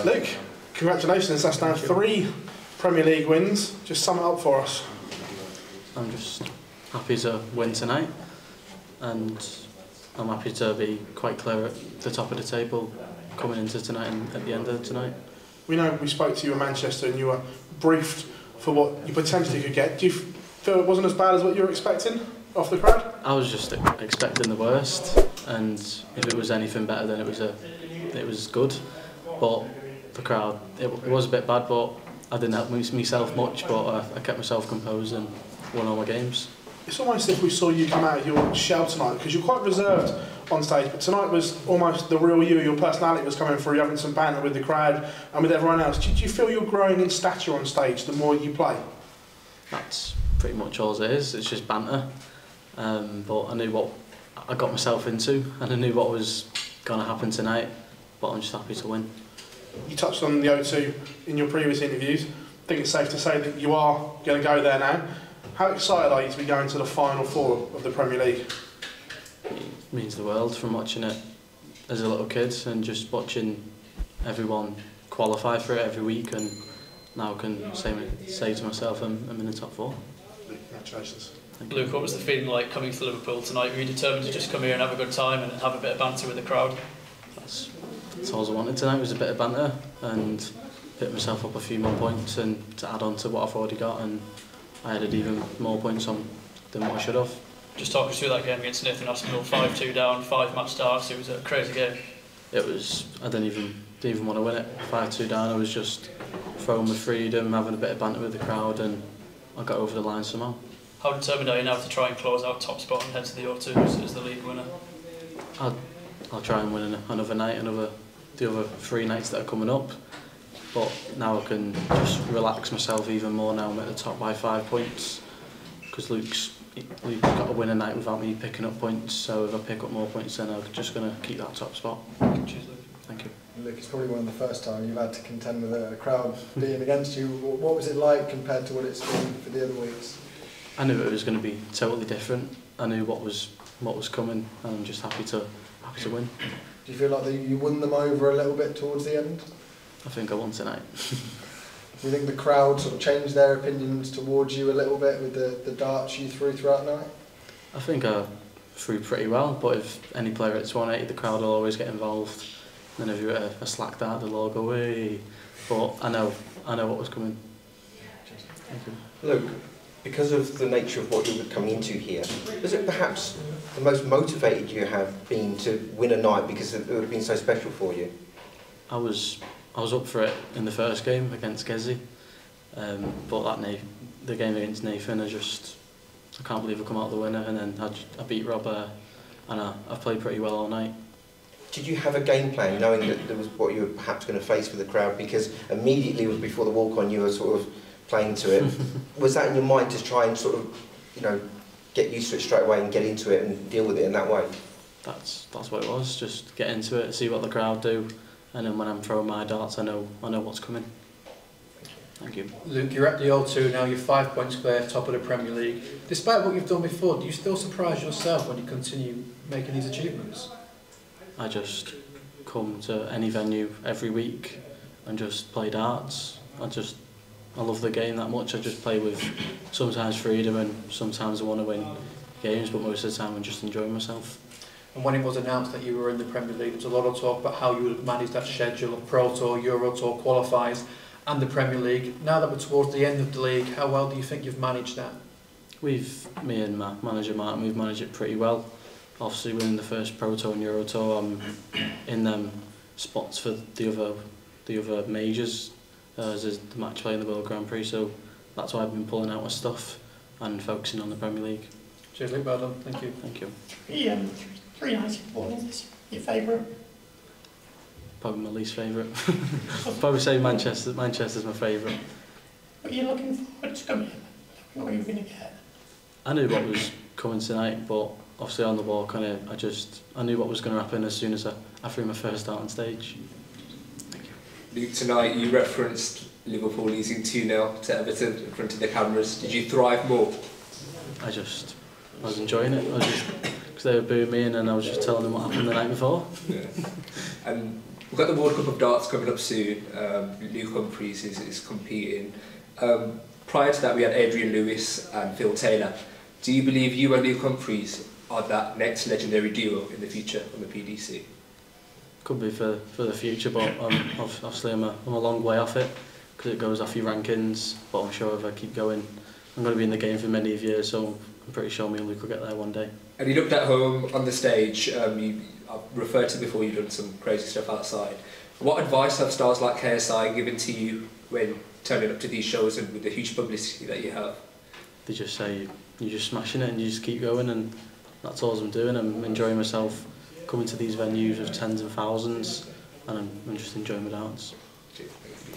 Luke, congratulations, that's now 3 Premier League wins. Just sum it up for us. I'm just happy to win tonight, and I'm happy to be quite clear at the top of the table coming into tonight and at the end of tonight. We know we spoke to you in Manchester and you were briefed for what you potentially could get. Do you feel it wasn't as bad as what you were expecting off the crowd? I was just expecting the worst, and if it was anything better then it was good. But the crowd, it was a bit bad, but I didn't help myself much, but I kept myself composed and won all my games. It's almost as if we saw you come out of your shell tonight, because you're quite reserved on stage, but tonight was almost the real you. Your personality was coming through, having some banter with the crowd and with everyone else. Do you feel you're growing in stature on stage the more you play? That's pretty much all it is. It's just banter. But I knew what I got myself into, and I knew what was going to happen tonight, but I'm just happy to win. You touched on the O2 in your previous interviews. I think it's safe to say that you are going to go there now. How excited are you to be going to the final 4 of the Premier League? It means the world from watching it as a little kid and just watching everyone qualify for it every week, and now I can say to myself I'm in the top 4. Congratulations. Luke, what was the feeling like coming to Liverpool tonight? Were you determined to just come here and have a good time and have a bit of banter with the crowd? That's all I wanted tonight, was a bit of banter and pick myself up a few more points and to add on to what I've already got, and I added even more points on than what I should have. Just talk us through that game against Nathan Aspinall, 5-2 down, 5 match starts. It was a crazy game. It was. I didn't even want to win it. 5-2 down. I was just throwing with freedom, having a bit of banter with the crowd, and I got over the line somehow. How determined are you now to try and close out top spot and head to the O2 as the league winner? I'll try and win another night, the other 3 nights that are coming up. But now I can just relax myself even more now. I'm at the top by 5 points, because Luke's got to win a night without me picking up points. So if I pick up more points, then I'm just going to keep that top spot. Cheers, Luke. Thank you. Luke, it's probably one of the first time you've had to contend with a crowd being against you. What was it like compared to what it's been for the other weeks? I knew it was going to be totally different. I knew what was coming, and I'm just happy to win. Do you feel like you won them over a little bit towards the end? I think I won tonight. Do you think the crowd sort of changed their opinions towards you a little bit with the darts you threw throughout the night? I think I threw pretty well, but if any player hits 180, the crowd will always get involved. And then if you hit a slack dart, they'll all go, "Hey!" But I know what was coming. Thank you. Luke, because of the nature of what you were coming into here, is it perhaps the most motivated you have been to win a night because it would have been so special for you? I was up for it in the first game against Gezi, but the game against Nathan, I can't believe I come out the winner, and then I beat Rob, and I've played pretty well all night. Did you have a game plan, knowing that there was what you were perhaps going to face with the crowd? Because immediately before the walk-on, you were sort of playing to it. Was that in your mind to try and sort of, get used to it straight away and get into it and deal with it in that way? That's what it was. Just get into it, see what the crowd do, and then when I'm throwing my darts, I know what's coming. Thank you. Luke, you're at the O2 now. You're 5 points clear, top of the Premier League. Despite what you've done before, do you still surprise yourself when you continue making these achievements? I just come to any venue every week and just play darts. I love the game that much. I just play with sometimes freedom, and sometimes I want to win games, but most of the time I'm just enjoying myself. And when it was announced that you were in the Premier League, there was a lot of talk about how you would manage that schedule of Pro Tour, Euro Tour qualifiers and the Premier League. Now that we're towards the end of the league, how well do you think you've managed that? Me and my manager Martin, we've managed it pretty well. Obviously winning the first Pro Tour and Euro Tour, I'm in them spots for the other majors, as is the match play in the World Grand Prix, so that's why I've been pulling out my stuff and focusing on the Premier League. Cheers, Luke, well done. Thank you. Thank you. Three nights you've won, is this your favourite? Probably my least favourite. Probably say Manchester. Manchester's my favourite. What are you looking forward to coming in? What are you going to get? I knew what was coming tonight, but obviously on the walk on it, I knew what was going to happen as soon as I threw my first dart on stage. Thank you. Luke, tonight you referenced Liverpool losing 2-0 to Everton in front of the cameras. Did you thrive more? I was enjoying it. Because they were booing me, and then I was just telling them what happened the night before. Yeah. And We've got the World Cup of Darts coming up soon. Luke Humphries is competing. Prior to that, we had Adrian Lewis and Phil Taylor. Do you believe you and Luke Humphries are that next legendary duo in the future on the PDC? Could be for the future, but obviously I'm a long way off it because it goes off your rankings. But I'm sure if I keep going, I'm going to be in the game for many years, so I'm pretty sure me and Luke will get there one day. And you looked at home on the stage. I've referred to before, you've done some crazy stuff outside. What advice have stars like KSI given to you when turning up to these shows and with the huge publicity that you have? They just say you're just smashing it and you just keep going, and that's all I'm doing. I'm enjoying myself coming to these venues with tens of thousands, and I'm just enjoying my dance. Thank you.